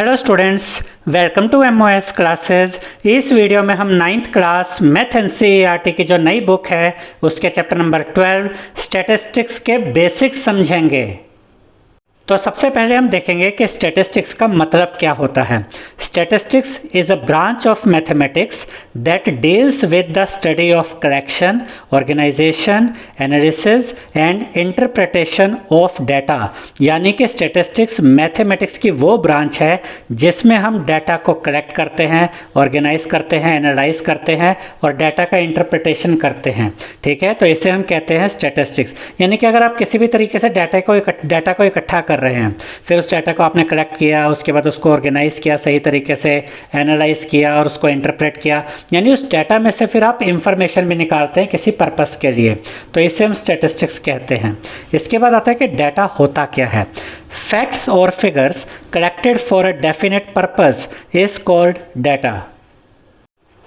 Hello students, welcome to MOS classes. इस video में हम 9th क्लास मैथ NCERT की जो नई बुक है उसके चैप्टर नंबर 12 स्टैटिस्टिक्स के बेसिक्स समझेंगे। तो सबसे पहले हम देखेंगे कि स्टैटिस्टिक्स का मतलब क्या होता है। Statistics is a branch of mathematics that deals with the study of collection, organisation, analysis and interpretation of data. यानी कि स्टैटिस्टिक्स मैथमेटिक्स की वो ब्रांच है जिसमें हम डाटा को कलेक्ट करते हैं, ऑर्गेनाइज करते हैं, एनालाइज करते हैं और डाटा का इंटरप्रिटेशन करते हैं। ठीक है, तो इसे हम कहते हैं स्टैटिस्टिक्स। यानी कि अगर आप किसी भी तरीके से डाटा को इकट्ठा कर रहे हैं, फिर उस डाटा को आपने कलेक्ट किया, उसके बाद उसको ऑर्गेनाइज किया, सही तरीके से एनालाइज किया और उसको इंटरप्रेट किया, यानी उस डाटा में से फिर आप इंफॉर्मेशन भी निकालते हैं किसी पर्पस के लिए, तो इसे हम स्टैटिस्टिक्स कहते हैं। इसके बाद आता है कि डाटा होता क्या है। फैक्ट्स और figures collected for a definite purpose is called data.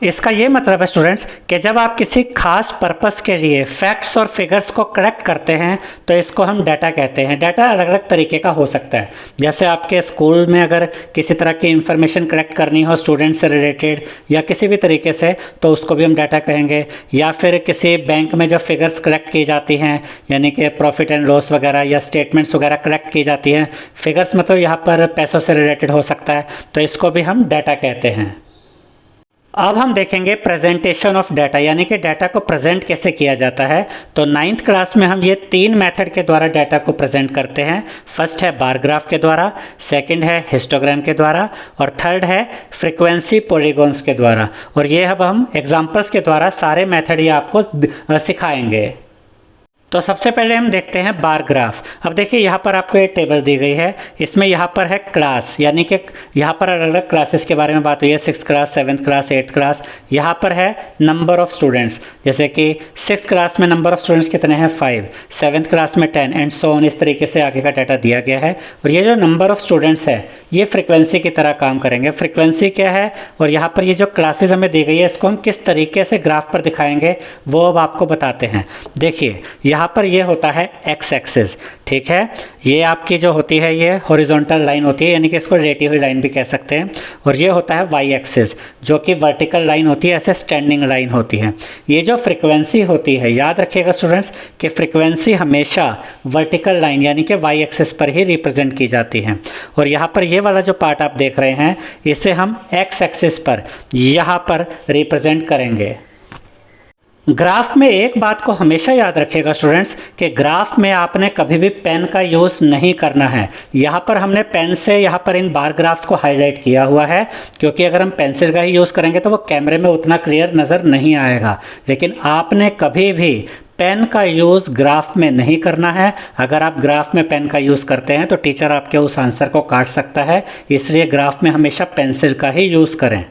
इसका ये मतलब है स्टूडेंट्स कि जब आप किसी खास पर्पस के लिए फैक्ट्स और फिगर्स को कलेक्ट करते हैं तो इसको हम डाटा कहते हैं। डाटा अलग अलग तरीके का हो सकता है, जैसे आपके स्कूल में अगर किसी तरह की इंफॉर्मेशन कलेक्ट करनी हो स्टूडेंट से रिलेटेड या किसी भी तरीके से, तो उसको भी हम डाटा कहेंगे। या फिर किसी बैंक में जब फिगर्स कलेक्ट की जाती हैं, यानी कि प्रॉफिट एंड लॉस वगैरह या स्टेटमेंट्स वगैरह कलेक्ट की जाती हैं, फिगर्स मतलब यहाँ पर पैसों से रिलेटेड हो सकता है, तो इसको भी हम डाटा कहते हैं। अब हम देखेंगे प्रेजेंटेशन ऑफ डाटा, यानी कि डाटा को प्रेजेंट कैसे किया जाता है। तो 9th क्लास में हम ये 3 मेथड के द्वारा डाटा को प्रेजेंट करते हैं। फर्स्ट है बार ग्राफ के द्वारा, सेकंड है हिस्टोग्राम के द्वारा और थर्ड है फ्रीक्वेंसी पॉलीगॉन्स के द्वारा। और ये अब हम एग्जांपल्स के द्वारा सारे मेथड ये आपको सिखाएंगे। तो सबसे पहले हम देखते हैं बार ग्राफ। अब देखिए यहाँ पर आपको एक टेबल दी गई है, इसमें यहाँ पर है क्लास, यानी कि यहाँ पर अलग अलग क्लासेस के बारे में बात हुई है, 6th class, 7th class, 8th class. यहाँ पर है नंबर ऑफ़ स्टूडेंट्स, जैसे कि 6th क्लास में नंबर ऑफ़ स्टूडेंट्स कितने हैं 5, 7th क्लास में 10 एंड सो ऑन। इस तरीके से आगे का डाटा दिया गया है। और ये जो नंबर ऑफ़ स्टूडेंट्स है ये फ्रिक्वेंसी की तरह काम करेंगे। फ्रिक्वेंसी क्या है और यहाँ पर ये जो क्लासेज हमें दी गई है इसको हम किस तरीके से ग्राफ पर दिखाएंगे वो अब आपको बताते हैं। देखिए यहाँ पर ये होता है एक्स एक्सिस, ठीक है। ये आपकी जो होती है ये हॉरिजॉन्टल लाइन होती है, यानी कि इसको रेटी हुई लाइन भी कह सकते हैं। और ये होता है वाई एक्सिस जो कि वर्टिकल लाइन होती है, ऐसे स्टैंडिंग लाइन होती है। ये जो फ्रीक्वेंसी होती है, याद रखिएगा स्टूडेंट्स कि फ्रीक्वेंसी हमेशा वर्टिकल लाइन यानी कि वाई एक्सिस पर ही रिप्रेजेंट की जाती है। और यहाँ पर ये वाला जो पार्ट आप देख रहे हैं इसे हम एक्स एक्सिस पर यहाँ पर रिप्रेजेंट करेंगे। ग्राफ में एक बात को हमेशा याद रखिएगा स्टूडेंट्स कि ग्राफ में आपने कभी भी पेन का यूज़ नहीं करना है। यहाँ पर हमने पेन से यहाँ पर इन बार ग्राफ्स को हाईलाइट किया हुआ है, क्योंकि अगर हम पेंसिल का ही यूज़ करेंगे तो वो कैमरे में उतना क्लियर नज़र नहीं आएगा। लेकिन आपने कभी भी पेन का यूज़ ग्राफ में नहीं करना है। अगर आप ग्राफ में पेन का यूज़ करते हैं तो टीचर आपके उस आंसर को काट सकता है, इसलिए ग्राफ में हमेशा पेंसिल का ही यूज़ करें।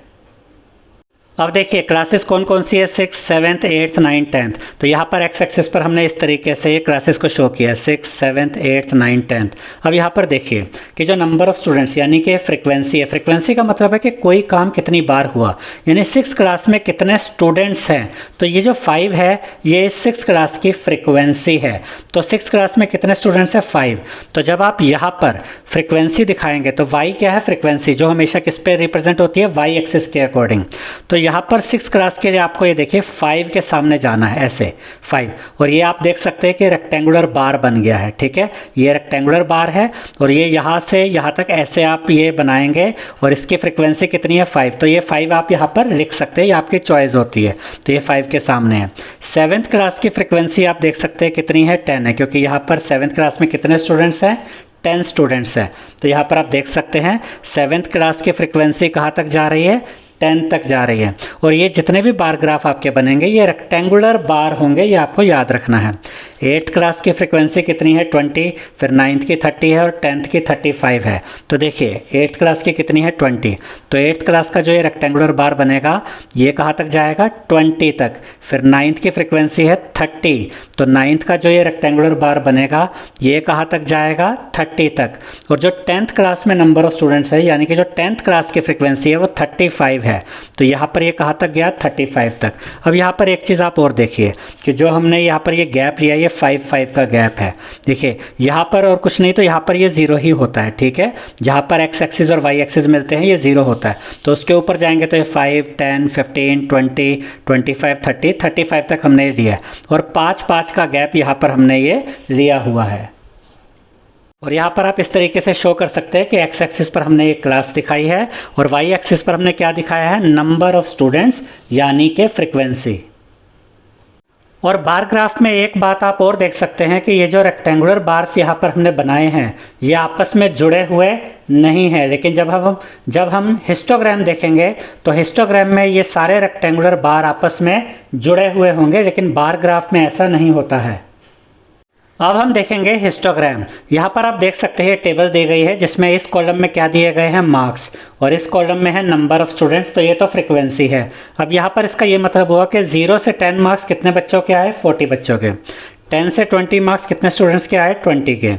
अब देखिए क्लासेस कौन कौन सी है, 6th, 7th, 8th, 9th, 10th। तो यहाँ पर एक्स एक्सिस पर हमने इस तरीके से ये क्लासेस को शो किया है, 6th, 7th, 8th, 9th, 10th। अब यहाँ पर देखिए कि जो नंबर ऑफ़ स्टूडेंट्स यानी कि फ्रीक्वेंसी है, फ्रीक्वेंसी का मतलब है कि कोई काम कितनी बार हुआ, यानी 6th क्लास में कितने स्टूडेंट्स हैं। तो ये जो 5 है ये 6th क्लास की फ्रीक्वेंसी है। तो 6th क्लास में कितने स्टूडेंट्स हैं 5। तो जब आप यहाँ पर फ्रीक्वेंसी दिखाएंगे तो वाई क्या है, फ्रीक्वेंसी जो हमेशा किस पे रिप्रेजेंट होती है, वाई एक्सिस के अकॉर्डिंग। तो यहाँ पर 6th क्लास के लिए आपको ये देखिए 5 के सामने जाना है, ऐसे 5। और ये आप देख सकते हैं कि रेक्टेंगुलर बार बन गया है, ठीक है। ये रेक्टेंगुलर बार है और ये यहाँ से यहाँ तक ऐसे आप ये बनाएंगे और इसकी फ्रीक्वेंसी कितनी है 5। तो ये 5 आप यहाँ पर लिख सकते हैं, ये आपकी चॉइस होती है। तो ये 5 के सामने है। 7th क्लास की फ्रीक्वेंसी आप देख सकते हैं कितनी है, 10 है, क्योंकि यहाँ पर 7th क्लास में कितने स्टूडेंट्स हैं, 10 स्टूडेंट्स हैं। तो यहाँ पर आप देख सकते हैं 7th क्लास की फ्रीक्वेंसी कहाँ तक जा रही है, 10 तक जा रही है। और ये जितने भी बार ग्राफ आपके बनेंगे ये रेक्टेंगुलर बार होंगे, ये आपको याद रखना है। 8th क्लास की फ्रीक्वेंसी कितनी है 20, फिर 9th की 30 है और 10th की 35 है। तो देखिए 8th क्लास की कितनी है 20। तो 8th क्लास का जो ये रेक्टेंगुलर बार बनेगा ये कहाँ तक जाएगा 20 तक। फिर 9th की फ्रीक्वेंसी है 30, तो 9th का जो ये रेक्टेंगुलर बार बनेगा ये कहाँ तक जाएगा 30 तक। और जो 10th क्लास में नंबर ऑफ़ स्टूडेंट्स है यानी कि जो 10th क्लास की फ्रीक्वेंसी है वो 35 है। है, तो यहाँ पर ये कहाँ तक गया 35 तक। अब यहाँ पर एक चीज़ आप और देखिए कि जो हमने यहाँ पर ये गैप लिया ये 5 का गैप है। देखिए यहाँ पर और कुछ नहीं तो यहाँ पर ये 0 ही होता है, ठीक है। जहाँ पर एक्स एक्सिस और वाई एक्सिस मिलते हैं ये 0 होता है, तो उसके ऊपर जाएंगे तो ये 5, 10, 15, 20, 25, 30, 35 तक हमने लिया है और 5 का गैप यहाँ पर हमने ये लिया हुआ है। और यहाँ पर आप इस तरीके से शो कर सकते हैं कि एक्स एक्सिस पर हमने एक क्लास दिखाई है और वाई एक्सिस पर हमने क्या दिखाया है, नंबर ऑफ स्टूडेंट्स यानी कि फ्रीक्वेंसी। और बार ग्राफ में एक बात आप और देख सकते हैं कि ये जो रेक्टेंगुलर बार्स यहाँ पर हमने बनाए हैं ये आपस में जुड़े हुए नहीं है, लेकिन जब हम हिस्टोग्राम देखेंगे तो हिस्टोग्राम में ये सारे रेक्टेंगुलर बार आपस में जुड़े हुए होंगे, लेकिन बार ग्राफ में ऐसा नहीं होता है। अब हम देखेंगे हिस्टोग्राम। यहाँ पर आप देख सकते हैं टेबल दी गई है जिसमें इस कॉलम में क्या दिए गए हैं, मार्क्स, और इस कॉलम में है नंबर ऑफ स्टूडेंट्स, तो ये तो फ्रीक्वेंसी है। अब यहाँ पर इसका ये मतलब हुआ कि 0 से 10 मार्क्स कितने बच्चों के आए, 40 बच्चों के। 10 से 20 मार्क्स कितने स्टूडेंट्स के आए, 20 के।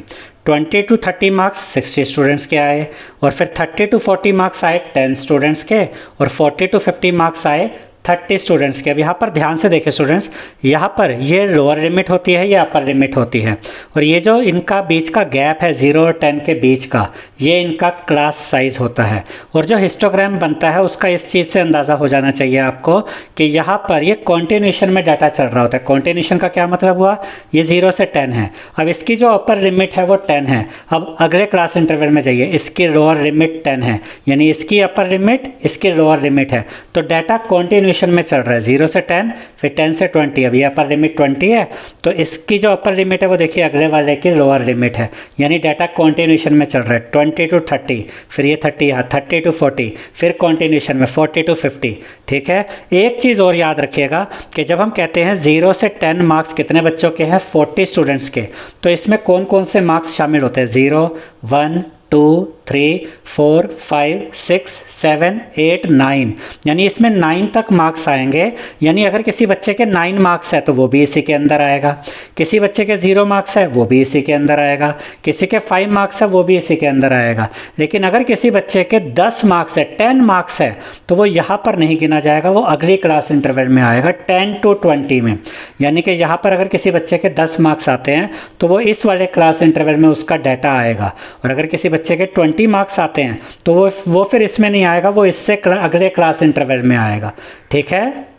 20 to 30 मार्क्स 60 स्टूडेंट्स के आए, और फिर 30 to 40 मार्क्स आए 10 स्टूडेंट्स के, और 40 to 50 मार्क्स आए 30 स्टूडेंट्स के। अब यहाँ पर ध्यान से देखें स्टूडेंट्स, यहाँ पर ये लोअर लिमिट होती है, ये अपर लिमिट होती है, और ये जो इनका बीच का गैप है 0 और 10 के बीच का, ये इनका क्लास साइज़ होता है। और जो हिस्टोग्राम बनता है उसका इस चीज़ से अंदाज़ा हो जाना चाहिए आपको कि यहाँ पर ये कॉन्टिन्यूशन में डाटा चल रहा होता है। कॉन्टिन्यूशन का क्या मतलब हुआ, ये 0 से 10 है, अब इसकी जो अपर लिमिट है वो 10 है। अब अगले क्लास इंटरवल में जाइए, इसकी लोअर लिमिट 10 है, यानी इसकी अपर लिमिट इसकी लोअर लिमिट है, तो डाटा कॉन्टिन्यूशन में चल रहा है 0 से 10, फिर 10 से 20। अब ये अपर लिमिट 20 है, तो इसकी जो अपर लिमिट है वो देखिए अगले वाले की लोअर लिमिट है, यानी डाटा कॉन्टिन्यूशन में चल रहा है 20 to 30, फिर ये 30 यहाँ 30 to 40, फिर कॉन्टिन्यूशन में 40 to 50, ठीक है। एक चीज़ और याद रखिएगा कि जब हम कहते हैं 0 से 10 मार्क्स कितने बच्चों के हैं, 40 स्टूडेंट्स के, तो इसमें कौन कौन से मार्क्स शामिल होते हैं, 0, 1, 2, 3, 4, 5, 6, 7, 8, 9, यानी इसमें 9 तक मार्क्स आएंगे। यानी अगर किसी बच्चे के 9 मार्क्स है तो वो भी इसी के अंदर आएगा, किसी बच्चे के 0 मार्क्स है वो भी इसी के अंदर आएगा, किसी के 5 मार्क्स है वो भी इसी के अंदर आएगा। लेकिन अगर किसी बच्चे के 10 मार्क्स है, 10 मार्क्स है, तो वो यहाँ पर नहीं गिना जाएगा, वो अगली क्लास इंटरवल में आएगा 10 to 20 में। यानी कि यहाँ पर अगर किसी बच्चे के 10 मार्क्स आते हैं तो वो इस वाले क्लास इंटरवल में उसका डाटा आएगा, और अगर किसी बच्चे के 20 मार्क्स आते हैं तो वो फिर इसमें नहीं आएगा, वो इससे अगले क्लास इंटरवल में आएगा, ठीक है।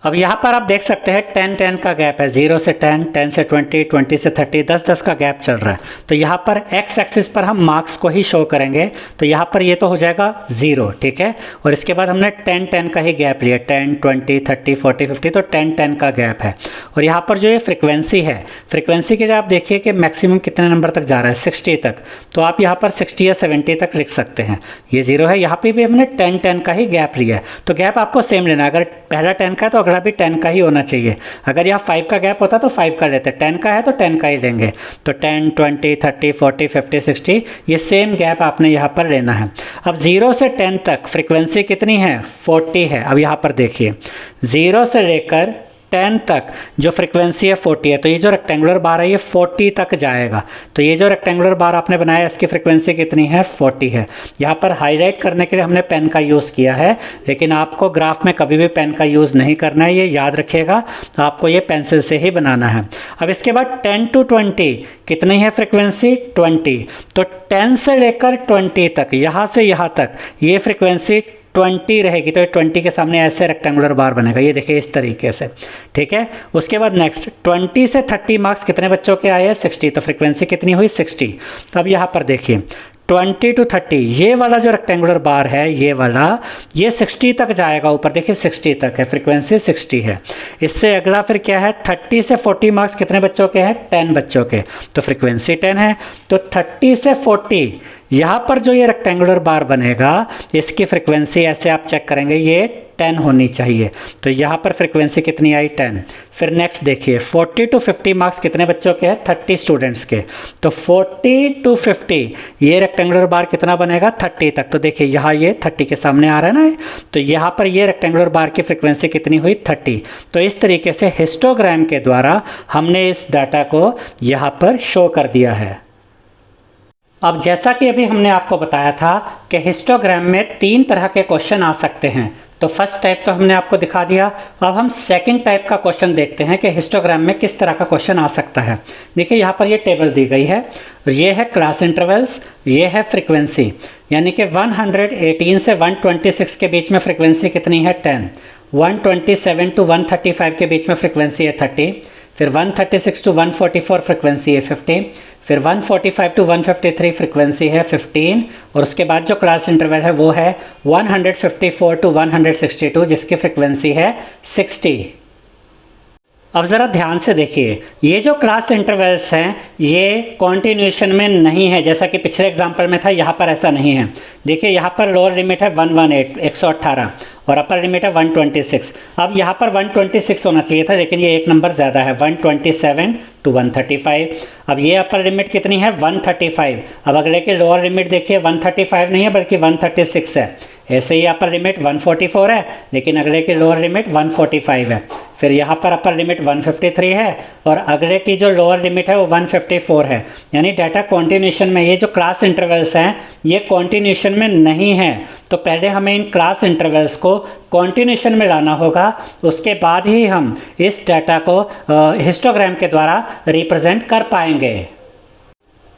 अब यहाँ पर आप देख सकते हैं 10-10 का गैप है, 0 से 10, 10 से 20, 20 से 30, 10-10 का गैप चल रहा है। तो यहाँ पर एक्स एक्सिस पर हम मार्क्स को ही शो करेंगे, तो यहाँ पर ये तो हो जाएगा 0, ठीक है। और इसके बाद हमने 10-10 का ही गैप लिया, 10, 20, 30, 40, 50, तो 10-10 का गैप है। और यहाँ पर जो ये फ्रिक्वेंसी है, फ्रिक्वेंसी के लिए आप देखिए कि मैक्सिमम कितने नंबर तक जा रहा है, 60 तक, तो आप यहाँ पर 60 या 70 तक लिख सकते हैं। ये 0 है, यहाँ पर भी हमने 10-10 का ही गैप लिया है, तो गैप आपको सेम लेना है। अगर पहला 10 का है तो अगला भी 10 का ही होना चाहिए। अगर यहाँ 5 का गैप होता तो 5 का लेते, 10 का है तो 10 का ही लेंगे। तो 10, 20, 30, 40, 50, 60, ये सेम गैप आपने यहाँ पर लेना है। अब 0 से 10 तक फ्रीक्वेंसी कितनी है, 40 है। अब यहाँ पर देखिए 0 से लेकर 10 तक जो फ्रीक्वेंसी है 40 है, तो ये जो रेक्टेंगुलर बार है ये 40 तक जाएगा। तो ये जो रेक्टेंगुलर बार आपने बनाया इसकी फ्रीक्वेंसी कितनी है, 40 है। यहाँ पर हाईलाइट करने के लिए हमने पेन का यूज़ किया है, लेकिन आपको ग्राफ में कभी भी पेन का यूज़ नहीं करना है, ये याद रखिएगा, आपको ये पेंसिल से ही बनाना है। अब इसके बाद 10 to 20 कितनी है फ्रीक्वेंसी, 20, तो 10 से लेकर 20 तक, यहाँ से यहाँ तक ये फ्रीक्वेंसी 20 रहेगी, तो 20 के सामने ऐसे रेक्टेंगुलर बार बनेगा, ये देखिए इस तरीके से, ठीक है। उसके बाद नेक्स्ट 20 से 30 मार्क्स कितने बच्चों के आए हैं, 60, तो फ्रीक्वेंसी कितनी हुई, 60। तो अब यहाँ पर देखिए 20 to 30, ये वाला जो रेक्टेंगुलर बार है ये वाला, ये 60 तक जाएगा, ऊपर देखिए 60 तक है, फ्रीक्वेंसी 60 है। इससे अगला फिर क्या है, 30 से 40 मार्क्स कितने बच्चों के हैं, 10 बच्चों के, तो फ्रीक्वेंसी 10 है। तो 30 से 40 यहाँ पर जो ये रेक्टेंगुलर बार बनेगा इसकी फ्रीक्वेंसी ऐसे आप चेक करेंगे ये 10 होनी चाहिए, तो यहाँ पर फ्रीक्वेंसी कितनी आई, 10। फिर नेक्स्ट देखिए 40 to 50 मार्क्स कितने बच्चों के हैं, 30 स्टूडेंट्स के, तो 40 to 50 ये रेक्टेंगुलर बार कितना बनेगा, 30 तक। तो देखिए यहाँ ये 30 के सामने आ रहा है ना, तो यहाँ पर ये रेक्टेंगुलर बार की फ्रीक्वेंसी कितनी हुई, 30। तो इस तरीके से हिस्टोग्राम के द्वारा हमने इस डाटा को यहाँ पर शो कर दिया है। अब जैसा कि अभी हमने आपको बताया था कि हिस्टोग्राम में 3 तरह के क्वेश्चन आ सकते हैं। तो फर्स्ट टाइप तो हमने आपको दिखा दिया। अब हम सेकंड टाइप का क्वेश्चन देखते हैं कि हिस्टोग्राम में किस तरह का क्वेश्चन आ सकता है। देखिए यहाँ पर ये टेबल दी गई है, ये है क्लास इंटरवल्स, ये है फ्रीक्वेंसी, यानी कि 118 से 126 के बीच में फ्रीक्वेंसी कितनी है 10, 127 टू 135 के बीच में फ्रीक्वेंसी है 30, फिर 136 टू 144 फ्रीक्वेंसी है 50, फिर 145 टू 153 फ्रीक्वेंसी है 15, और उसके बाद जो क्लास इंटरवल है वो है 154 टू 162 जिसकी फ्रीक्वेंसी है 60। अब ज़रा ध्यान से देखिए, ये जो क्लास इंटरवल्स हैं ये कॉन्टिन्यूशन में नहीं है, जैसा कि पिछले एग्जाम्पल में था। यहाँ पर ऐसा नहीं है। देखिए यहाँ पर लोअर लिमिट है 118 और अपर लिमिट है 126। अब यहाँ पर 126 होना चाहिए था, लेकिन ये एक नंबर ज़्यादा है, 127 टू 135। अब ये अपर लिमिट कितनी है 135। अब अगले की लोअर लिमिट देखिए 135 नहीं है बल्कि 136 है। ऐसे ही अपर लिमिट 144 है, लेकिन अगले की लोअर लिमिट 145 है। फिर यहाँ पर अपर लिमिट 153 है और अगले की जो लोअर लिमिट है वो 154 है। यानी डाटा कॉन्टिन्यूशन में, ये जो क्लास इंटरवल्स हैं ये कॉन्टिन्यूशन में नहीं है। तो पहले हमें इन क्लास इंटरवल्स को कॉन्टिन्यूशन में लाना होगा, उसके बाद ही हम इस डाटा को हिस्टोग्राम के द्वारा रिप्रेजेंट कर पाएंगे।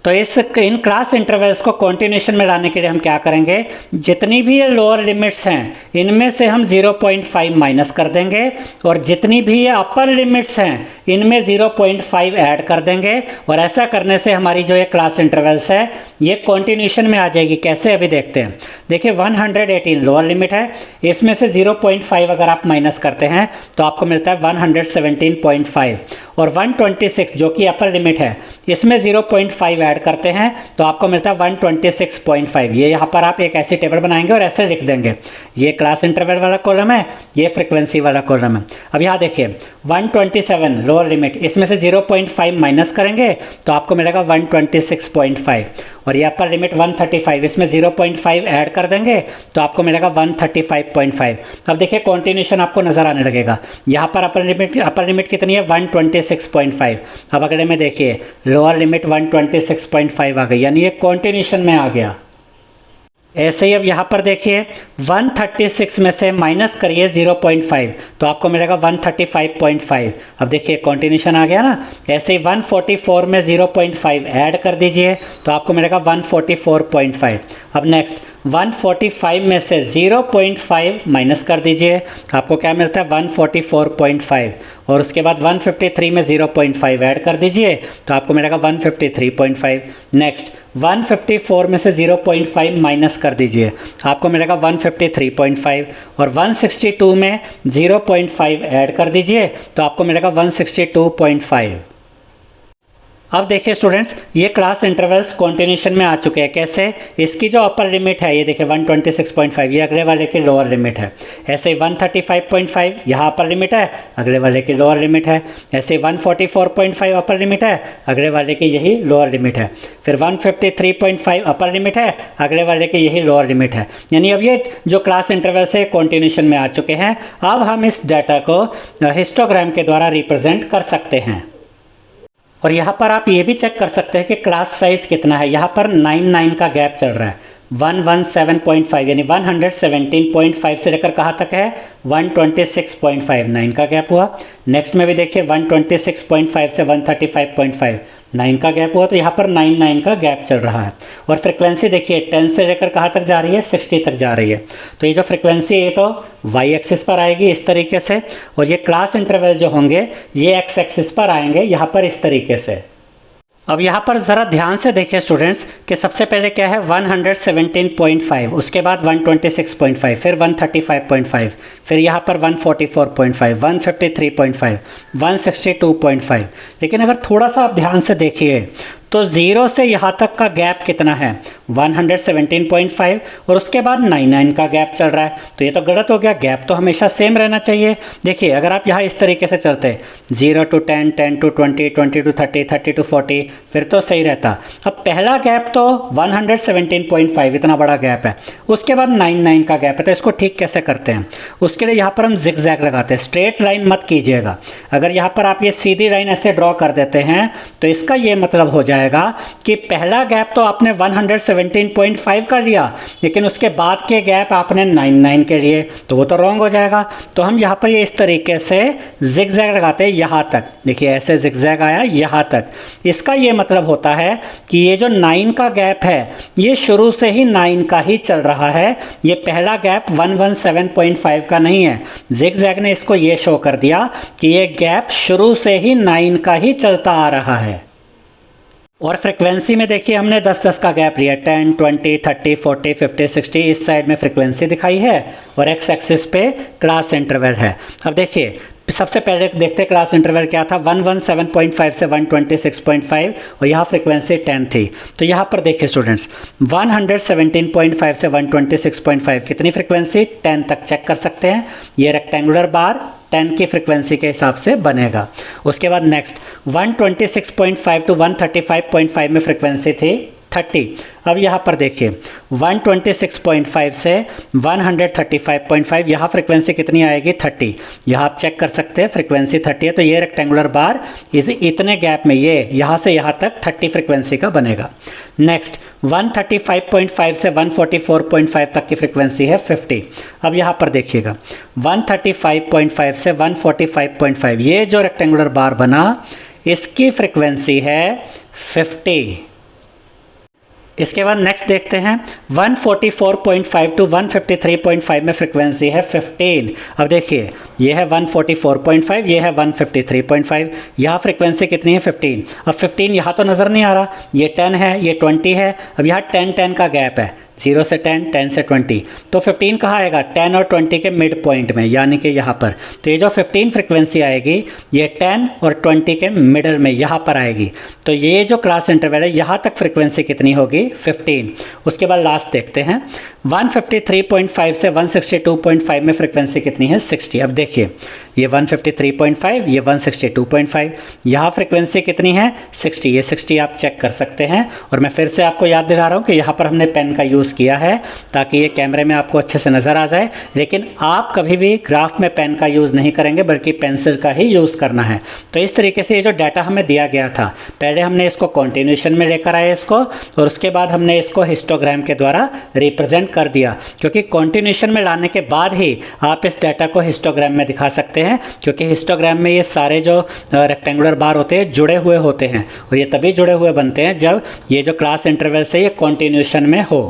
तो इन क्लास इंटरवल्स को कॉन्टिन्यूशन में लाने के लिए हम क्या करेंगे, जितनी भी ये लोअर लिमिट्स हैं इनमें से हम 0.5 माइनस कर देंगे और जितनी भी ये अपर लिमिट्स हैं इनमें 0.5 ऐड कर देंगे। और ऐसा करने से हमारी जो ये क्लास इंटरवल्स है ये कॉन्टिन्यूशन में आ जाएगी। कैसे, अभी देखते हैं। देखिए 118 लोअर लिमिट है, इसमें से 0.5 अगर आप माइनस करते हैं तो आपको मिलता है 117.5, और 126 जो कि अपर लिमिट है इसमें 0.5 ऐड करते हैं तो आपको मिलता है 126.5। ये यहाँ पर आप एक ऐसी टेबल बनाएंगे और ऐसे लिख देंगे, ये क्लास इंटरवल वाला कॉलम है, ये फ्रीक्वेंसी वाला कॉलम है। अब यहाँ देखिए 127 लोअर लिमिट, इसमें से 0.5 माइनस करेंगे तो आपको मिलेगा 126.5, और ये अपर लिमिट 135, इसमें 0.5 ऐड कर देंगे तो आपको मिलेगा 135.5। अब देखिए कॉन्टिन्यूशन आपको नज़र आने लगेगा। यहाँ पर अपर लिमिट कितनी है 126.5। अब अगले में देखिए लोअर लिमिट 126.5 आ गई, यानी ये कॉन्टिन्यूशन में आ गया। ऐसे ही अब यहाँ पर देखिए 136 में से माइनस करिए 0.5 तो आपको मिलेगा 135.5। अब देखिए कॉन्टिन्यूशन आ गया ना। ऐसे ही 144 में 0.5 ऐड कर दीजिए तो आपको मिलेगा 144.5। अब नेक्स्ट 145 में से 0.5 माइनस कर दीजिए, आपको क्या मिलता है 144.5, और उसके बाद 153 में 0.5 ऐड कर दीजिए तो आपको मिलेगा 153.5। नेक्स्ट 154 में से 0.5 माइनस कर दीजिए, आपको मिलेगा 153.5, और 162 में 0.5 ऐड कर दीजिए तो आपको मिलेगा 162.5। अब देखिए स्टूडेंट्स, ये क्लास इंटरवल्स कॉन्टिन्यूशन में आ चुके हैं। कैसे, इसकी जो अपर लिमिट है ये देखिए 126.5, ये अगले वाले की लोअर लिमिट है। ऐसे ही 135.5 यहाँ अपर लिमिट है, अगले वाले की लोअर लिमिट है। ऐसे 144.5 अपर लिमिट है, अगले वाले की यही लोअर लिमिट है। फिर 153.5 अपर लिमिट है, अगले वाले की यही लोअर लिमिट है। यानी अब ये जो क्लास इंटरवल्स है कॉन्टिन्यूशन में आ चुके हैं। अब हम इस डाटा को हिस्टोग्राम के द्वारा रिप्रेजेंट कर सकते हैं। और यहाँ पर आप ये भी चेक कर सकते हैं कि क्लास साइज़ कितना है। यहाँ पर 9 का गैप चल रहा है, 117.5 यानी 117.5 से लेकर कहाँ तक है 126.5, 9 का गैप हुआ। नेक्स्ट में भी देखिए 126.5 से 135.5, 9 का गैप हुआ। तो यहाँ पर 9 का गैप चल रहा है। और फ्रिक्वेंसी देखिए 10 से लेकर कहाँ तक जा रही है 60 तक जा रही है। तो ये जो फ्रिक्वेंसी है ये तो वाई एक्सिस पर आएगी इस तरीके से, और ये क्लास इंटरवल जो होंगे ये एक्स एक्सिस पर आएंगे यहाँ पर इस तरीके से। अब यहाँ पर ज़रा ध्यान से देखिए स्टूडेंट्स कि सबसे पहले क्या है 117.5, उसके बाद 126.5, फिर 135.5, फिर यहाँ पर 144.5, 153.5, 162.5। लेकिन अगर थोड़ा सा आप ध्यान से देखिए तो 0 से यहाँ तक का गैप कितना है 117.5, और उसके बाद 9 का गैप चल रहा है। तो ये तो गलत हो गया, गैप तो हमेशा सेम रहना चाहिए। देखिए अगर आप यहाँ इस तरीके से चलते 0 to 10, 10 to 20, 20 to 30, 30 to 40 फिर तो सही रहता। अब पहला गैप तो 117.5 इतना बड़ा गैप है, उसके बाद 9 का गैप है। तो इसको ठीक कैसे करते हैं, उसके लिए यहाँ पर हम जिगजैग लगाते हैं। स्ट्रेट लाइन मत कीजिएगा। अगर यहाँ पर आप ये सीधी लाइन ऐसे ड्रॉ कर देते हैं तो इसका ये मतलब हो जाएगा जाएगा कि पहला गैप तो आपने 117.5 कर लिया, लेकिन उसके बाद के गैप आपने 99 के लिए, तो वो तो रॉन्ग हो जाएगा। तो हम यहाँ पर ये इस तरीके से जिगजैग लगाते हैं यहाँ तक। देखिए ऐसे जिगजैग आया यहाँ तक। इसका ये मतलब होता है कि ये जो 9 का गैप है ये शुरू से ही 9 का ही चल रहा है, ये पहला गैप 117.5 का नहीं है। जिगजैग ने इसको ये शो कर दिया कि ये गैप शुरू से ही 9 का ही चलता आ रहा है। और फ्रिक्वेंसी में देखिए हमने 10-10 का गैप लिया, 10, 20, 30, 40, 50, 60 इस साइड में फ्रिक्वेंसी दिखाई है और एक्स एक्सिस पे क्लास इंटरवल है। अब देखिए सबसे पहले देखते क्लास इंटरवल क्या था, 117.5 से 126.5 और यहाँ फ्रिक्वेंसी 10 थी। तो यहाँ पर देखिए स्टूडेंट्स 117.5 से 126.5 कितनी फ्रिक्वेंसी, 10 तक चेक कर सकते हैं। ये रेक्टेंगुलर बार 10 की फ्रिक्वेंसी के हिसाब से बनेगा। उसके बाद नेक्स्ट 126.5 टू 135.5 में फ्रिक्वेंसी थी 30। अब यहाँ पर देखिए 126.5 से 135.5 यहाँ फ्रिक्वेंसी कितनी आएगी 30। यहाँ आप चेक कर सकते हैं फ्रिक्वेंसी 30 है, तो ये रेक्टेंगुलर बार इतने गैप में ये यहाँ से यहाँ तक 30 फ्रिक्वेंसी का बनेगा। नेक्स्ट 135.5 से 144.5 तक की फ्रिक्वेंसी है 50। अब यहाँ पर देखिएगा 135.5 से 145.5 ये जो रेक्टेंगुलर बार बना इसकी फ्रिक्वेंसी है 50। इसके बाद नेक्स्ट देखते हैं 144.5 टू 153.5 में फ्रिक्वेंसी है 15। अब देखिए ये है 144.5, ये है 153.5, यहाँ फ्रिक्वेंसी कितनी है 15। अब 15 यहाँ तो नज़र नहीं आ रहा, ये 10 है, ये 20 है। अब यहाँ 10 का गैप है, 0 से 10, 10 से 20, तो 15 कहाँ आएगा 10 और 20 के मिड पॉइंट में, यानी कि यहाँ पर। तो ये जो 15 फ्रिक्वेंसी आएगी ये 10 और 20 के मिडल में यहाँ पर आएगी। तो ये जो क्लास इंटरवल है यहाँ तक फ्रिक्वेंसी कितनी होगी 15। उसके बाद लास्ट देखते हैं 153.5 से 162.5 में फ्रिक्वेंसी कितनी है 60। अब देखिए ये 153.5, ये 162.5, यहाँ फ्रिक्वेंसी कितनी है 60, ये 60 आप चेक कर सकते हैं। और मैं फिर से आपको याद दिला रहा हूँ कि यहाँ पर हमने पेन का यूज़ किया है ताकि ये कैमरे में आपको अच्छे से नज़र आ जाए, लेकिन आप कभी भी ग्राफ में पेन का यूज़ नहीं करेंगे बल्कि पेंसिल का ही यूज़ करना है। तो इस तरीके से ये जो डाटा हमें दिया गया था, पहले हमने इसको कॉन्टिन्यूशन में लेकर आए इसको, और उसके बाद हमने इसको हिस्टोग्राम के द्वारा रिप्रेजेंट कर दिया, क्योंकि कॉन्टिन्यूशन में लाने के बाद ही आप इस डाटा को हिस्टोग्राम में दिखा सकते हैं, क्योंकि हिस्टोग्राम में ये सारे जो रेक्टेंगुलर बार होते हैं जुड़े हुए होते हैं, और ये तभी जुड़े हुए बनते हैं जब ये जो क्लास इंटरवल से ये कॉन्टिन्यूशन में हो।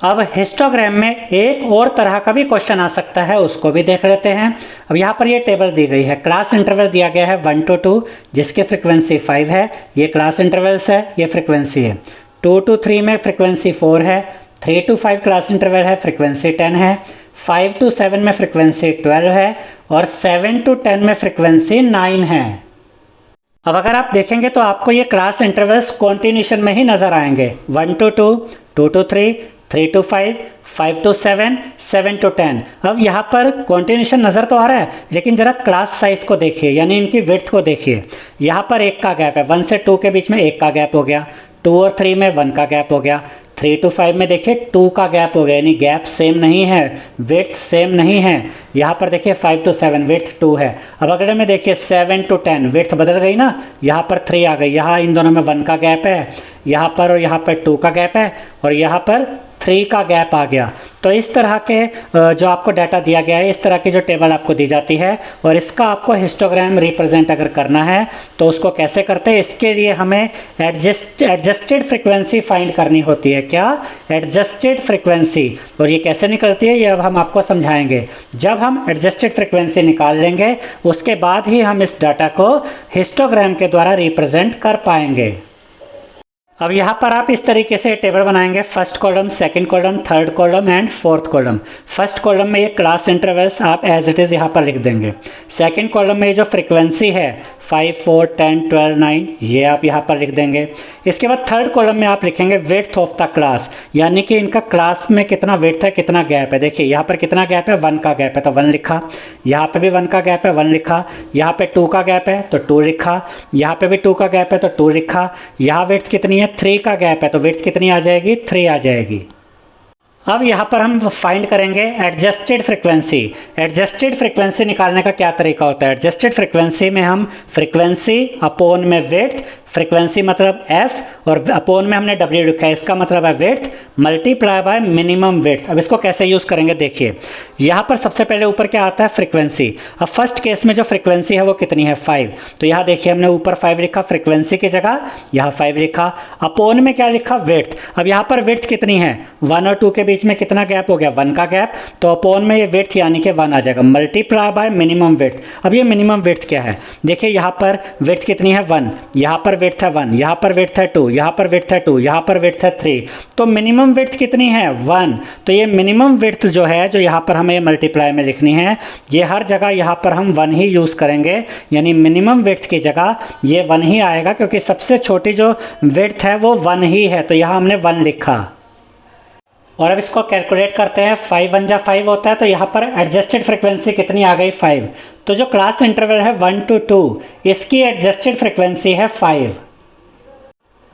अब हिस्टोग्राम में एक और तरह का भी क्वेश्चन आ सकता है, उसको भी देख लेते हैं। अब यहाँ पर ये टेबल दी गई है, क्लास इंटरवल दिया गया है 1 to 2 जिसकी फ्रिक्वेंसी 5 है, ये क्लास इंटरवल्स है, ये फ्रिक्वेंसी है। 2 to 3 में फ्रिक्वेंसी 4 है, 3 to 5 क्लास इंटरवल है, फ्रिक्वेंसी 10 है, 5 to 7 में फ्रिक्वेंसी 12 है, और 7 to 10 में फ्रिक्वेंसी 9 है। अब अगर आप देखेंगे तो आपको ये क्लास इंटरवल्स कॉन्टिन्यूशन में ही नज़र आएंगे, 1 to 2, 2 to 3, 3 to 5, 5 to 7, 7 to 10। अब यहाँ पर कॉन्टिन्यूशन नज़र तो आ रहा है, लेकिन ज़रा क्लास साइज़ को देखिए, यानी इनकी विड्थ को देखिए। यहाँ पर 1 का गैप है, 1 से 2 के बीच में 1 का गैप हो गया, 2 और 3 में 1 का गैप हो गया, 3 to 5 में देखिए 2 का गैप हो गया, यानी गैप सेम नहीं है, विड्थ सेम नहीं है। यहाँ पर देखिए 5 to 7 विड्थ 2 है। अब अगले में देखिए 7 to 10 विड्थ बदल गई ना, यहाँ पर 3 आ गई, यहाँ इन दोनों में 1 का गैप है, यहाँ पर और यहाँ पर 2 का गैप है, और यहाँ पर 3 का गैप आ गया। तो इस तरह के जो आपको डाटा दिया गया है, इस तरह की जो टेबल आपको दी जाती है, और इसका आपको हिस्टोग्राम रिप्रेजेंट अगर करना है तो उसको कैसे करते हैं, इसके लिए हमें एडजस्टेड फ्रिक्वेंसी फाइंड करनी होती है। क्या? Adjusted frequency. और ये कैसे निकलती है ये अब हम आपको समझाएंगे। जब हम एडजस्टेड फ्रिक्वेंसी निकाल लेंगे उसके बाद ही हम इस डाटा को हिस्टोग्राम के द्वारा रिप्रेजेंट कर पाएंगे। अब यहाँ पर आप इस तरीके से टेबल बनाएंगे, first column, second column, third column and fourth column. First column में ये क्लास इंटरवल्स आप एज इट इज़ यहाँ पर लिख देंगे। सेकंड कॉलम में जो फ्रिक्वेंसी है 5, 4, 10, 12, 9 ये आप यहाँ पर लिख देंगे। इसके बाद थर्ड कॉलम में आप लिखेंगे विड्थ ऑफ द क्लास, यानी कि इनका क्लास में कितना विड्थ है, कितना गैप है। देखिए यहाँ पर कितना गैप है, 1 का गैप है तो 1 लिखा, यहाँ पर भी 1 का गैप है 1 लिखा, यहाँ पे 2 का गैप है तो 2 लिखा, यहाँ पे भी 2 का गैप है तो 2 लिखा। यहाँ विड्थ कितनी है, 3 का गैप है तो विड्थ कितनी आ जाएगी, 3 आ जाएगी। अब यहाँ पर हम फाइंड करेंगे एडजस्टेड फ्रिक्वेंसी। एडजस्टेड फ्रिक्वेंसी निकालने का क्या तरीका होता है? एडजस्टेड फ्रिक्वेंसी में हम फ्रिक्वेंसी अपोन में विड्थ, फ्रिक्वेंसी मतलब f और अपोन में हमने w लिखा है, इसका मतलब है width multiply by minimum width. अब इसको कैसे यूज़ करेंगे देखिए, यहाँ पर सबसे पहले ऊपर क्या आता है? फ्रिक्वेंसी। अब फर्स्ट केस में जो फ्रिक्वेंसी है वो कितनी है? 5। तो यहाँ देखिए हमने ऊपर 5 लिखा फ्रिक्वेंसी की जगह, यहाँ 5 लिखा। अपोन में क्या लिखा? विड्थ। अब यहाँ पर विड्थ कितनी है? 1 और 2 के बीच में कितना गैप हो गया? 1 का गैप। तो अपोन में ये विड्थ यानी कि 1 आ जाएगा, मल्टीप्लाई बाय मिनिमम विड्थ। अब ये मिनिमम विड्थ क्या है? देखिए यहाँ पर विड्थ कितनी है? 1, यहाँ पर विड्थ है 1, यहाँ पर विड्थ है 2, यहाँ पर विड्थ है 2, यहाँ पर विड्थ है 3। तो मिनिमम विड्थ कितनी है? 1। तो ये मिनिमम विड्थ जो है, जो यहाँ पर हमें मल्टीप्लाई में लिखनी है, ये हर जगह यहाँ पर हम 1 ही यूज़ करेंगे, यानी मिनिमम विड्थ की जगह ये 1 ही आएगा, क्योंकि सबसे छोटी जो विड्थ है वो 1 ही है। तो यहाँ हमने 1 लिखा। और अब इसको कैलकुलेट करते हैं। 5 1 जा 5 होता है, तो यहाँ पर एडजस्टेड फ्रिक्वेंसी कितनी आ गई? 5। तो जो क्लास इंटरवल है 1 to 2, इसकी एडजस्टेड फ्रिक्वेंसी है 5।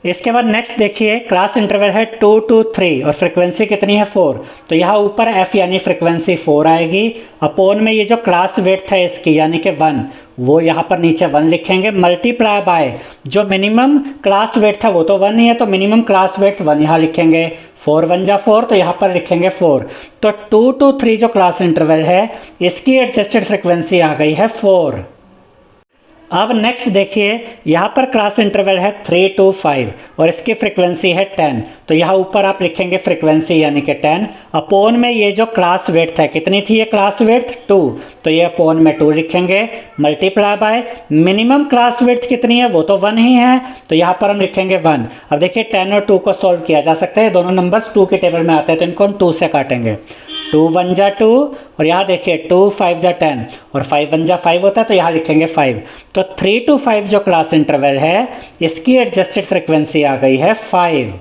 इसके बाद नेक्स्ट देखिए, क्लास इंटरवल है 2 to 3 और फ्रिक्वेंसी कितनी है? 4। तो यहाँ ऊपर f यानी फ्रिक्वेंसी 4 आएगी। अपोन में ये जो क्लास विड्थ है इसकी यानी कि 1, वो यहाँ पर नीचे 1 लिखेंगे, मल्टीप्लाई बाय जो मिनिमम क्लास विड्थ है वो तो 1 ही है, तो मिनिमम क्लास विड्थ 1 यहाँ लिखेंगे। 4 1 जा 4, तो यहाँ पर लिखेंगे 4। तो 2 to 3 जो क्लास इंटरवल है इसकी एडजस्टेड फ्रिक्वेंसी आ गई है 4। अब नेक्स्ट देखिए, यहाँ पर क्लास इंटरवल है 3 to 5 और इसकी फ्रिक्वेंसी है 10। तो यहाँ ऊपर आप लिखेंगे फ्रिक्वेंसी यानी कि 10। अपोन में ये जो क्लास विड्थ है, कितनी थी ये क्लास विड्थ? 2। तो ये अपोन में 2 लिखेंगे, multiply by minimum class width कितनी है? वो तो 1 ही है, तो यहाँ पर हम लिखेंगे 1। अब देखिए 10 और 2 को सॉल्व किया जा सकता है, दोनों नंबर्स 2 के टेबल में आते हैं, तो इनको हम 2 से काटेंगे। 2 1 जा 2 और यहाँ देखिए 2 5 जा 10 और 5 1 जा 5 होता है, तो यहाँ लिखेंगे 5। तो 3 to 5 जो क्लास इंटरवल है इसकी एडजस्टेड फ्रिक्वेंसी आ गई है 5।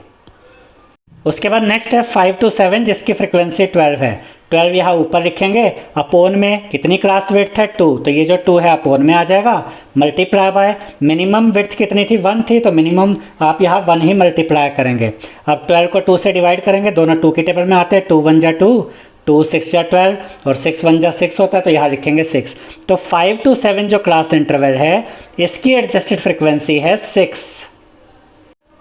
उसके बाद नेक्स्ट है 5 to 7 जिसकी फ्रिक्वेंसी 12 है। 12 यहाँ ऊपर लिखेंगे। अपोन में कितनी क्लास विड्थ है? 2। तो ये जो 2 है अपोन में आ जाएगा, मल्टीप्लाई बाय मिनिमम विड्थ कितनी थी? 1 थी, तो मिनिमम आप यहाँ 1 ही मल्टीप्लाई करेंगे। अब 12 को 2 से डिवाइड करेंगे, दोनों 2 के टेबल में आते हैं। 2 1 जा 2, 2 6 जा 12 और 6 1 जा 6 होता है, तो यहाँ लिखेंगे 6। तो 5 to 7 जो क्लास इंटरवल है इसकी एडजस्टेड फ्रिक्वेंसी है 6।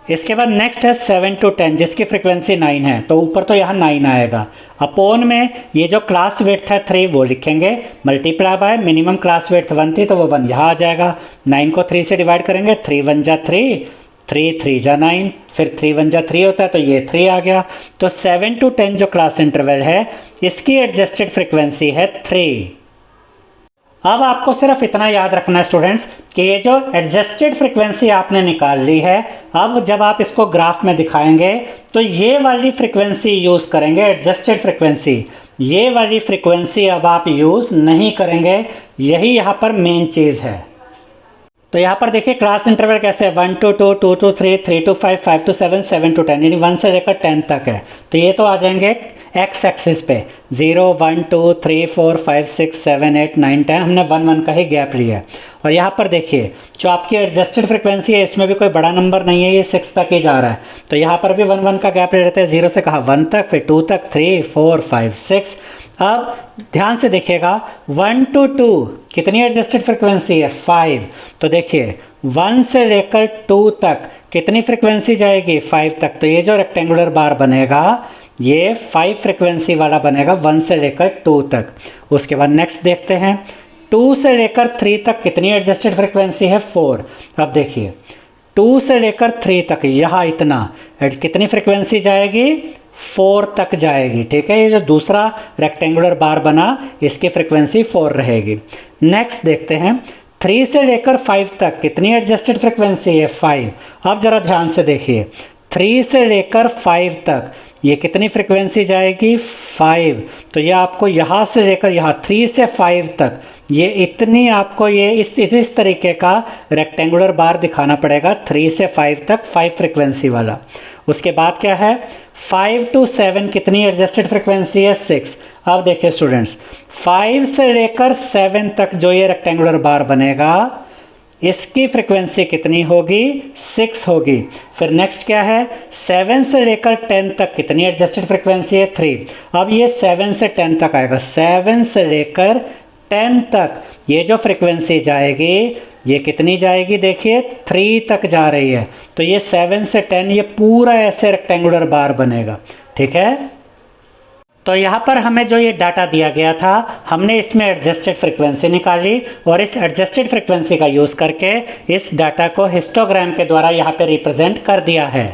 इसके बाद नेक्स्ट है 7 to 10 जिसकी फ्रिक्वेंसी 9 है, तो ऊपर तो यहाँ 9 आएगा। अपोन में ये जो क्लास विड्थ है 3 वो लिखेंगे, multiply by minimum class width 1 थी, तो वो 1 यहाँ आ जाएगा। 9 को 3 से डिवाइड करेंगे, 3 1 जा 3, 3 3 जा 9, फिर 3 1 जा 3 होता है, तो ये 3 आ गया। तो 7 to 10 जो क्लास इंटरवल है इसकी एडजस्टेड फ्रिक्वेंसी है 3। अब आपको सिर्फ इतना याद रखना है स्टूडेंट्स कि ये जो एडजस्टेड फ्रिक्वेंसी आपने निकाल ली है, अब जब आप इसको ग्राफ में दिखाएंगे तो ये वाली फ्रिक्वेंसी यूज़ करेंगे, एडजस्टेड फ्रिक्वेंसी। ये वाली फ्रिक्वेंसी अब आप यूज़ नहीं करेंगे, यही यहाँ पर मेन चीज़ है। तो यहाँ पर देखिए क्लास इंटरवल कैसे है, 1 to 2, 2 to 3, 3 to 5, 5 to 7, 7 to 10, यानी 1 से लेकर 10 तक है। तो ये तो आ जाएंगे एक्स एक्सिस पे 0 1 2 3 4 5 6 7 8 9 10, हमने 1 1 का ही गैप लिया है। और यहाँ पर देखिए जो आपकी एडजस्टेड फ्रिक्वेंसी है इसमें भी कोई बड़ा नंबर नहीं है, ये 6 तक ही जा रहा है, तो यहाँ पर भी 1 1 का गैप ले लेते हैं। 0 से कहा 1 तक, फिर 2 तक, 3 4 5 6। अब ध्यान से देखिएगा 1 to 2 कितनी एडजस्टेड फ्रिक्वेंसी है? 5। तो देखिए 1 से लेकर 2 तक कितनी फ्रिक्वेंसी जाएगी? 5 तक। तो ये जो रेक्टेंगुलर बार बनेगा ये 5 फ्रिक्वेंसी वाला बनेगा 1 से लेकर 2 तक। उसके बाद नेक्स्ट देखते हैं 2 से लेकर 3 तक कितनी एडजस्टेड फ्रिक्वेंसी है? 4। अब देखिए 2 से लेकर 3 तक यहाँ इतना कितनी फ्रिक्वेंसी जाएगी? 4 तक जाएगी, ठीक है। ये जो दूसरा रेक्टेंगुलर बार बना इसकी फ्रिक्वेंसी 4 रहेगी। नेक्स्ट देखते हैं 3 से लेकर 5 तक कितनी एडजस्टेड फ्रिक्वेंसी है? 5। अब ज़रा ध्यान से देखिए 3 से लेकर 5 तक ये कितनी फ्रिक्वेंसी जाएगी? 5। तो ये आपको यहाँ से लेकर यहाँ 3 से 5 तक ये इतनी आपको ये इस तरीके का रेक्टेंगुलर बार दिखाना पड़ेगा 3 से 5 तक 5 फ्रिक्वेंसी वाला। उसके बाद क्या है 5 to 7 कितनी एडजस्टेड फ्रिक्वेंसी है? 6। अब देखिए स्टूडेंट्स 5 से लेकर 7 तक जो ये रेक्टेंगुलर बार बनेगा इसकी फ्रीक्वेंसी कितनी होगी, 6 होगी। फिर नेक्स्ट क्या है, 7 से लेकर 10 तक कितनी एडजस्टेड फ्रीक्वेंसी है, 3। अब ये 7 से 10 तक आएगा, 7 से लेकर 10 तक ये जो फ्रीक्वेंसी जाएगी ये कितनी जाएगी, देखिए 3 तक जा रही है। तो ये 7 से 10 ये पूरा ऐसे रेक्टेंगुलर बार बनेगा, ठीक है। तो यहाँ पर हमें जो ये डाटा दिया गया था, हमने इसमें एडजस्टेड फ्रीक्वेंसी निकाली और इस एडजस्टेड फ्रीक्वेंसी का यूज़ करके इस डाटा को हिस्टोग्राम के द्वारा यहाँ पे रिप्रेजेंट कर दिया है।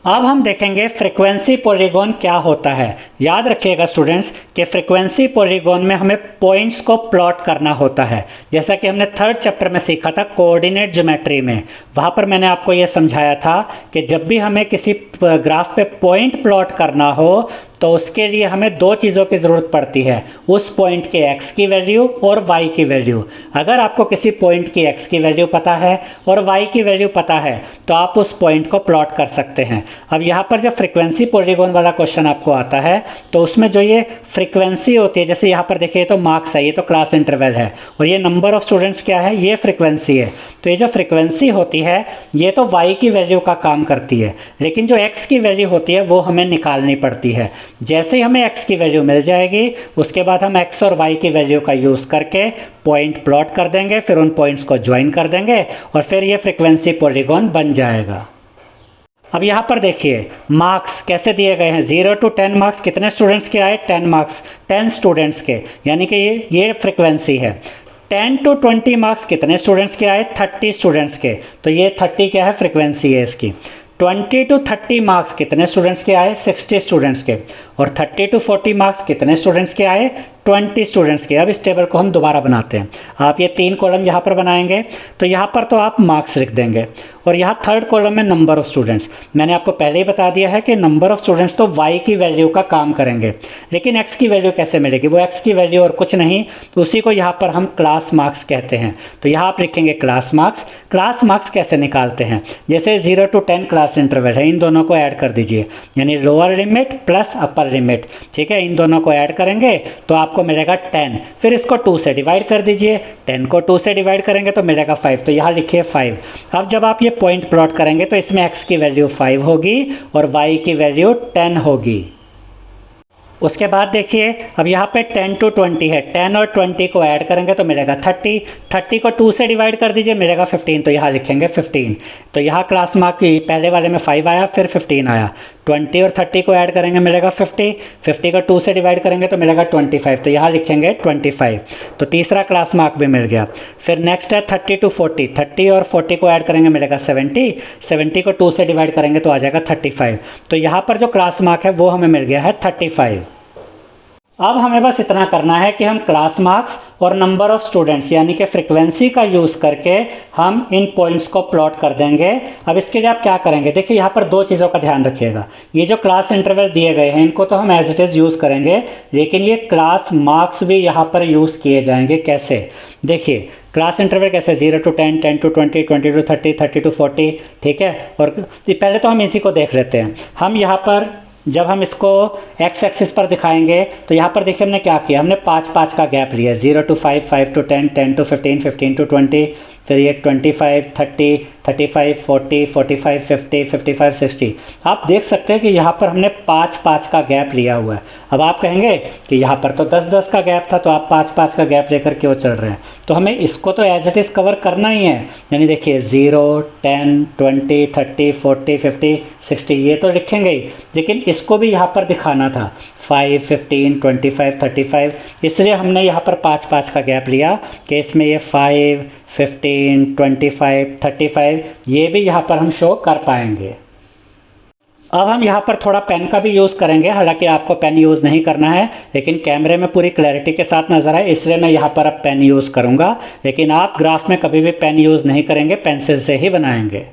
अब हम देखेंगे फ्रीक्वेंसी पॉलीगॉन क्या होता है। याद रखिएगा स्टूडेंट्स कि फ्रीक्वेंसी पॉलीगॉन में हमें पॉइंट्स को प्लॉट करना होता है, जैसा कि हमने 3rd चैप्टर में सीखा था कोऑर्डिनेट ज्योमेट्री में। वहाँ पर मैंने आपको ये समझाया था कि जब भी हमें किसी ग्राफ पे पॉइंट प्लॉट करना हो तो उसके लिए हमें 2 चीज़ों की ज़रूरत पड़ती है, उस पॉइंट के x की वैल्यू और y की वैल्यू। अगर आपको किसी पॉइंट की x की वैल्यू पता है और y की वैल्यू पता है तो आप उस पॉइंट को प्लॉट कर सकते हैं। अब यहाँ पर जब फ्रीक्वेंसी पॉलीगॉन वाला क्वेश्चन आपको आता है तो उसमें जो ये फ्रीक्वेंसी होती है, जैसे यहाँ पर देखिए तो मार्क्स है, ये तो क्लास इंटरवल है, और ये नंबर ऑफ स्टूडेंट्स क्या है, ये फ्रीक्वेंसी है। तो ये जो फ्रीक्वेंसी होती है ये तो y की वैल्यू का काम करती है, लेकिन जो x की वैल्यू होती है वो हमें निकालनी पड़ती है। जैसे ही हमें x की वैल्यू मिल जाएगी उसके बाद हम x और y की वैल्यू का यूज़ करके पॉइंट प्लॉट कर देंगे, फिर उन पॉइंट्स को ज्वाइन कर देंगे और फिर ये फ्रीक्वेंसी पॉलीगॉन बन जाएगा। अब यहाँ पर देखिए मार्क्स कैसे दिए गए हैं, 0 to 10 मार्क्स कितने स्टूडेंट्स के आए, 10 मार्क्स 10 स्टूडेंट्स के, यानी कि ये फ्रीक्वेंसी है। 10 to 20 मार्क्स कितने स्टूडेंट्स के आए, 30 स्टूडेंट्स के, तो ये 30 क्या है, फ्रीक्वेंसी है इसकी। 20 to 30 मार्क्स कितने स्टूडेंट्स के आए, 60 स्टूडेंट्स के, और 30 to 40 मार्क्स कितने स्टूडेंट्स के आए, 20 स्टूडेंट्स के। अब इस टेबल को हम दोबारा बनाते हैं। आप ये 3 कॉलम यहाँ पर बनाएंगे तो यहाँ पर तो आप मार्क्स लिख देंगे और यहाँ 3rd कॉलम में नंबर ऑफ़ स्टूडेंट्स। मैंने आपको पहले ही बता दिया है कि नंबर ऑफ़ स्टूडेंट्स तो y की वैल्यू का काम करेंगे, लेकिन x की वैल्यू कैसे मिलेगी, वो x की वैल्यू और कुछ नहीं, तो उसी को यहाँ पर हम क्लास मार्क्स कहते हैं। तो यहाँ आप लिखेंगे क्लास मार्क्स। क्लास मार्क्स कैसे निकालते हैं, जैसे 0 to 10 क्लास इंटरवल है, इन दोनों को ऐड कर दीजिए, यानी lower limit plus upper limit, ठीक है। इन दोनों को ऐड करेंगे तो आपको मिलेगा 10, फिर इसको 2 से डिवाइड कर दीजिए, 10 को 2 से डिवाइड करेंगे तो मिलेगा 5, तो यहाँ लिखिए 5। अब जब आप ये पॉइंट प्लॉट करेंगे तो इसमें x की वैल्यू 5 होगी और y की वैल्यू 10 होगी। उसके बाद देखिए अब यहाँ पे 10 to 20 है, 10 और 20 को ऐड करेंगे तो मिलेगा 30, 30 को 2 से डिवाइड कर दीजिए, मिलेगा 15, तो यहाँ लिखेंगे 15। तो यहाँ क्लास मार्क की पहले वाले में 5 आया, फिर 15 आया। 20 और 30 को ऐड करेंगे मिलेगा 50, 50 को 2 से डिवाइड करेंगे तो मिलेगा 25, तो यहाँ लिखेंगे 25। तो तीसरा क्लास मार्क भी मिल गया। फिर नेक्स्ट है 30 to 40, 30 और 40 को ऐड करेंगे मिलेगा 70, 70 को 2 से डिवाइड करेंगे तो आ जाएगा 35। तो यहाँ पर जो क्लास मार्क है वो हमें मिल गया है 35। अब हमें बस इतना करना है कि हम क्लास मार्क्स और नंबर ऑफ़ स्टूडेंट्स यानी कि फ्रीक्वेंसी का यूज़ करके हम इन पॉइंट्स को प्लॉट कर देंगे। अब इसके लिए आप क्या करेंगे, देखिए यहाँ पर 2 चीज़ों का ध्यान रखिएगा। ये जो क्लास इंटरवल दिए गए हैं इनको तो हम एज इट इज़ यूज़ करेंगे, लेकिन ये क्लास मार्क्स भी यहाँ पर यूज़ किए जाएंगे। कैसे, देखिए क्लास इंटरवल कैसे, 0 to 10, 10 to 20, 20 to 30, 30 to 40, ठीक है। और पहले तो हम इसी को देख लेते हैं। हम यहाँ पर जब हम इसको x एक्सिस पर दिखाएंगे तो यहाँ पर देखिए हमने क्या किया, हमने 5-5 का गैप लिया, 0 to 5, 5 to 10, 10 to 15, 15 to 20, फिर ये 25, 30, 35, 40, 45, 50, 55, 60। आप देख सकते हैं कि यहाँ पर हमने 5-5 का गैप लिया हुआ है। अब आप कहेंगे कि यहाँ पर तो 10-10 का गैप था, तो आप 5-5 का गैप लेकर क्यों चल रहे हैं। तो हमें इसको तो एज इट इज़ कवर करना ही है, यानी देखिए 0, 10, 20, 30, 40, 50, 60 ये तो लिखेंगे ही, लेकिन इसको भी यहाँ पर दिखाना था 5, 15, 25, 35, इसलिए हमने यहाँ पर 5-5 का गैप लिया कि इसमें ये 5, 15, 25, 35 ये भी यहाँ पर हम शो कर पाएंगे। अब हम यहाँ पर थोड़ा पेन का भी यूज़ करेंगे, हालांकि आपको पेन यूज़ नहीं करना है, लेकिन कैमरे में पूरी क्लैरिटी के साथ नज़र आए इसलिए मैं यहाँ पर अब पेन यूज़ करूँगा, लेकिन आप ग्राफ में कभी भी पेन यूज़ नहीं करेंगे, पेंसिल से ही बनाएंगे।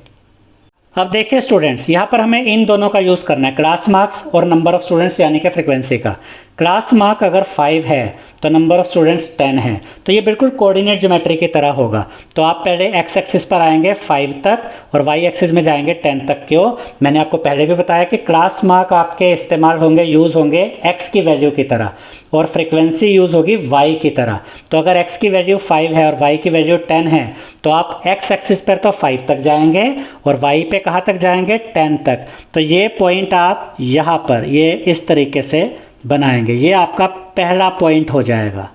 अब देखिए स्टूडेंट्स, यहाँ पर हमें इन दोनों का यूज़ करना है, क्लास मार्क्स और नंबर ऑफ़ स्टूडेंट्स यानी कि फ्रीक्वेंसी का। क्लास मार्क अगर 5 है तो नंबर ऑफ स्टूडेंट्स 10 है, तो ये बिल्कुल कोऑर्डिनेट ज्योमेट्री की तरह होगा। तो आप पहले एक्स एक्सिस पर आएंगे 5 तक और वाई एक्सिस में जाएंगे 10 तक। क्यों? मैंने आपको पहले भी बताया कि क्लास मार्क आपके इस्तेमाल होंगे, यूज़ होंगे एक्स की वैल्यू की तरह और फ्रिक्वेंसी यूज़ होगी वाई की तरह। तो अगर एक्स की वैल्यू 5 है और वाई की वैल्यू 10 है तो आप एक्स एक्सिस पर तो 5 तक जाएंगे और वाई पे कहाँ तक जाएंगे? 10 तक। तो ये पॉइंट आप यहाँ पर ये इस तरीके से बनाएंगे, ये आपका पहला पॉइंट हो जाएगा।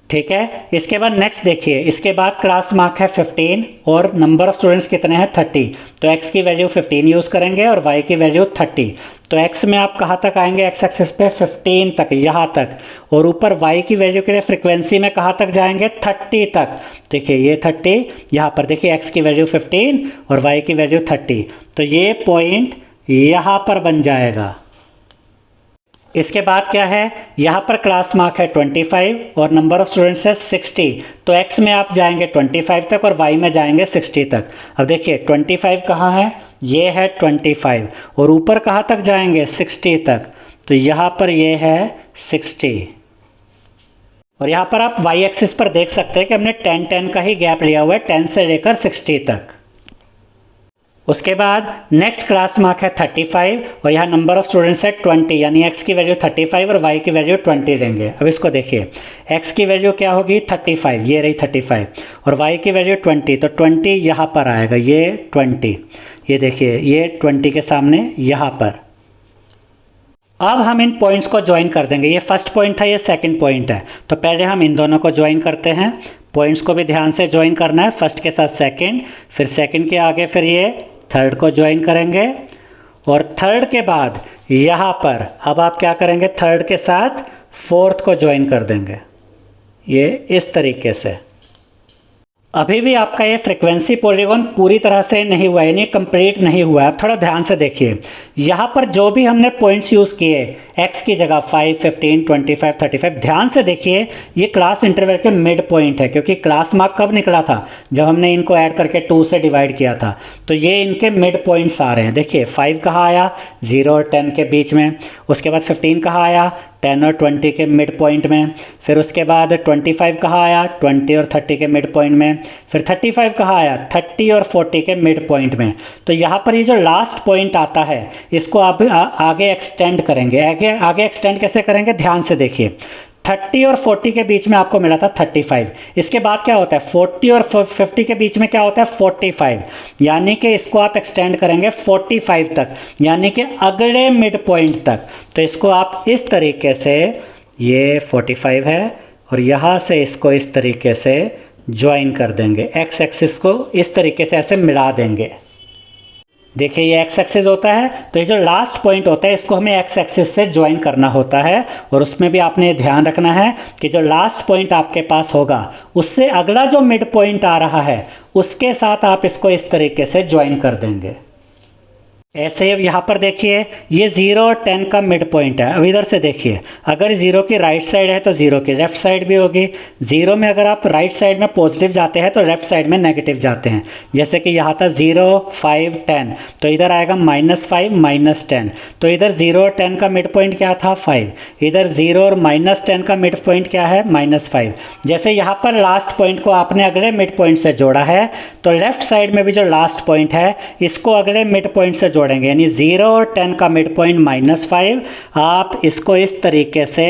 ठीक है, इसके बाद नेक्स्ट देखिए, इसके बाद क्लास मार्क है 15 और नंबर ऑफ स्टूडेंट्स कितने हैं? 30। तो x की वैल्यू 15 यूज़ करेंगे और y की वैल्यू 30। तो x में आप कहाँ तक आएंगे? x एक्सिस पे 15 तक, यहाँ तक। और ऊपर y की वैल्यू के लिए फ्रिक्वेंसी में कहाँ तक जाएंगे? 30 तक। देखिए ये 30, यहाँ पर देखिए x की वैल्यू 15 और y की वैल्यू 30। तो ये पॉइंट यहाँ पर बन जाएगा। इसके बाद क्या है? यहाँ पर क्लास मार्क है 25 और नंबर ऑफ स्टूडेंट्स है 60। तो x में आप जाएंगे 25 तक और y में जाएंगे 60 तक। अब देखिए 25 कहाँ है? ये है 25 और ऊपर कहाँ तक जाएंगे? 60 तक। तो यहाँ पर ये है 60 और यहाँ पर आप y एक्सिस पर देख सकते हैं कि हमने 10-10 का ही गैप लिया हुआ है, 10 से लेकर 60 तक। उसके बाद नेक्स्ट क्लास मार्क है 35 और यहाँ नंबर ऑफ स्टूडेंट्स है 20, यानी x की वैल्यू 35 और y की वैल्यू 20 देंगे। अब इसको देखिए, x की वैल्यू क्या होगी? 35, ये रही 35 और y की वैल्यू 20। तो 20 यहाँ पर आएगा, ये 20, ये देखिए ये 20 के सामने यहाँ पर। अब हम इन पॉइंट्स को ज्वाइन कर देंगे। ये फर्स्ट पॉइंट था, ये सेकंड पॉइंट है। तो पहले हम इन दोनों को ज्वाइन करते हैं। पॉइंट्स को भी ध्यान से ज्वाइन करना है, फर्स्ट के साथ सेकंड, फिर सेकंड के आगे फिर ये थर्ड को ज्वाइन करेंगे और थर्ड के बाद यहाँ पर अब आप क्या करेंगे? थर्ड के साथ फोर्थ को ज्वाइन कर देंगे, ये इस तरीके से। अभी भी आपका ये फ्रिक्वेंसी पॉलीगॉन पूरी तरह से नहीं हुआ, यानी कंप्लीट नहीं हुआ है। आप थोड़ा ध्यान से देखिए, यहाँ पर जो भी हमने पॉइंट्स यूज़ किए x की जगह 5, 15, 25, 35, ध्यान से देखिए ये क्लास इंटरवल के मिड पॉइंट है, क्योंकि क्लास मार्क कब निकला था? जब हमने इनको ऐड करके 2 से डिवाइड किया था। तो ये इनके मिड पॉइंट्स आ रहे हैं। देखिए 5 कहाँ आया? 0 और 10 के बीच में। उसके बाद 15 कहाँ आया? 10 और 20 के मिड पॉइंट में। फिर उसके बाद 25 कहाँ आया? 20 और 30 के मिड पॉइंट में। फिर 35 कहाँ आया? 30 और 40 के मिड पॉइंट में। तो यहाँ पर ये जो लास्ट पॉइंट आता है इसको आप आगे एक्सटेंड करेंगे। आगे एक्सटेंड कैसे करेंगे? ध्यान से देखिए, 30 और 40 के बीच में आपको मिला था 35। इसके बाद क्या होता है? 40 और 50 के बीच में क्या होता है? 45, यानी कि इसको आप एक्सटेंड करेंगे 45 तक, यानी कि अगले मिड पॉइंट तक। तो इसको आप इस तरीके से, ये 45 है और यहाँ से इसको इस तरीके से ज्वाइन कर देंगे, एक्स एक्सिस को इस तरीके से ऐसे मिला देंगे। देखिए ये एक्स एक्सिस होता है, तो ये जो लास्ट पॉइंट होता है इसको हमें एक्स एक्सिस से ज्वाइन करना होता है। और उसमें भी आपने ध्यान रखना है कि जो लास्ट पॉइंट आपके पास होगा उससे अगला जो मिड पॉइंट आ रहा है उसके साथ आप इसको इस तरीके से ज्वाइन कर देंगे। ऐसे अब यहाँ पर देखिए ये 0 और 10 का मिड पॉइंट है। अब इधर से देखिए, अगर 0 की राइट साइड है तो 0 की लेफ्ट साइड भी होगी। 0 में अगर आप राइट साइड में पॉजिटिव जाते हैं तो लेफ्ट साइड में नेगेटिव जाते हैं। जैसे कि यहाँ था 0, 5, 10, तो इधर आएगा -5, -10। तो इधर 0 और 10 का मिड पॉइंट क्या था? 5। इधर 0 और -10 का मिड पॉइंट क्या है? -5। जैसे यहाँ पर लास्ट पॉइंट को आपने अगले मिड पॉइंट से जोड़ा है, तो लेफ्ट साइड में भी जो लास्ट पॉइंट है इसको अगले मिड पॉइंट से जोड़ेंगे, यानी 0 और 10 का मिड पॉइंट -5। आप इसको इस तरीके से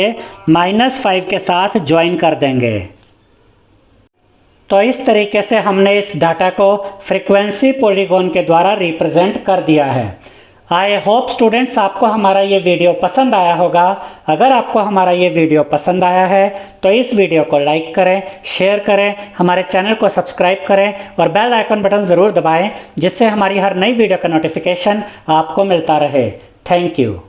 -5 के साथ ज्वाइन कर देंगे। तो इस तरीके से हमने इस डाटा को फ्रीक्वेंसी पॉलीगॉन के द्वारा रिप्रेजेंट कर दिया है। आई होप स्टूडेंट्स आपको हमारा ये वीडियो पसंद आया होगा। अगर आपको हमारा ये वीडियो पसंद आया है तो इस वीडियो को लाइक करें, शेयर करें, हमारे चैनल को सब्सक्राइब करें और बेल आइकन बटन ज़रूर दबाएं, जिससे हमारी हर नई वीडियो का नोटिफिकेशन आपको मिलता रहे। Thank you.